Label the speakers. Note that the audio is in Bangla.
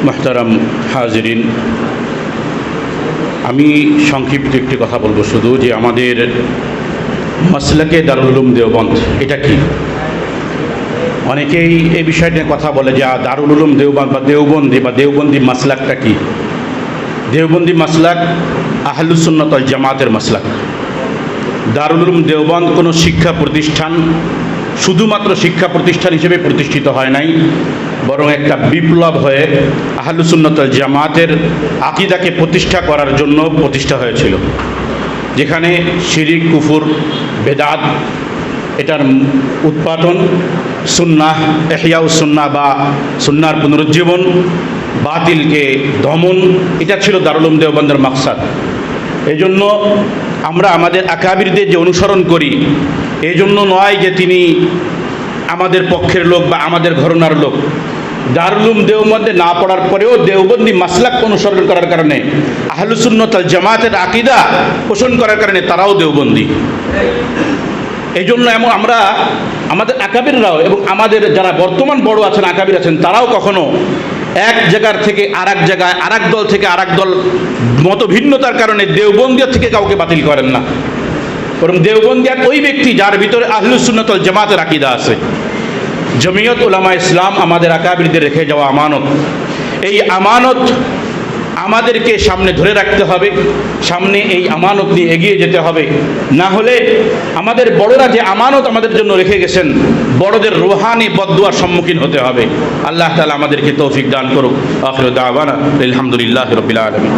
Speaker 1: মুহতারাম হাজিরিন, আমি সংক্ষিপ্ত একটি কথা বলবো শুধু যে আমাদের মাসলাকে দারুল উলুম দেওবন্দ এটা কি। অনেকেই এই বিষয় নিয়ে কথা বলে যে দারুল উলুম দেওবন্দ বা দেওবন্দি মাসলাকটা কি। দেওবন্দি মাসলাক আহলুস সুন্নাত ওয়াল জামাতের মাসলাক। দারুল উলুম দেওবন্দ কোনো শিক্ষা প্রতিষ্ঠান, শুধুমাত্র শিক্ষা প্রতিষ্ঠান হিসেবে প্রতিষ্ঠিত হয় নাই, বরং একটা বিপ্লব হয়ে আহলুস সুন্নাত ওয়াল জামাতের আকীদাকে প্রতিষ্ঠা করার জন্য প্রতিষ্ঠা হয়েছিল, যেখানে শিরিক, কুফর, বেদাত এটার উৎপাদন, সুন্নাহ, ইহয়াউস সুন্নাহ বা সুন্নাহর পুনরুজ্জীবন, বাতিলকে দমন, এটা ছিল দারুল উলুম দেওবন্দের মাকসাদ। এই জন্য আমরা আমাদের আকাবিরদের যে অনুসরণ করি, এই জন্য নয় যে তিনি আমাদের পক্ষের লোক বা আমাদের ঘরানার লোক। দারুল উলুম দেওবন্দে না পড়ার পরেও দেওবন্দি মাসলাক অনুসরণ করার কারণে, আহলুস সুন্নাত ওয়াল জামাতের আকীদা পোষণ করার কারণে তারাও দেওবন্দি। এই জন্য এমন আমরা আমাদের আকাবিররাও এবং আমাদের যারা বর্তমান বড় আছেন, আকাবির আছেন, তারাও কখনো এক জায়গার থেকে আরেক জায়গায়, আরেক দল থেকে আরেক দল মত ভিন্নতার কারণে দেওবন্দিয়া থেকে কাউকে বাতিল করেন না, বরং দেওবন্দিয়া ওই ব্যক্তি যার ভিতরে আহলুস সুন্নাত ওয়াল জামাতের আকীদা আছে। জমিয়ত উলামা ইসলাম আমাদের আকাবিরদের রেখে যাওয়া আমানত, এই আমানত আমাদেরকে সামনে ধরে রাখতে হবে, সামনে এই আমানত নিয়ে এগিয়ে যেতে হবে। না হলে আমাদের বড়রা যে আমানত আমাদের জন্য রেখে গেছেন, বড়দের রুহানি বদদুয়ার সম্মুখীন হতে হবে। আল্লাহ তাআলা আমাদেরকে তৌফিক দান করুক। আখিরু দাওয়ানা আলহামদুলিল্লাহি রাব্বিল আলামিন।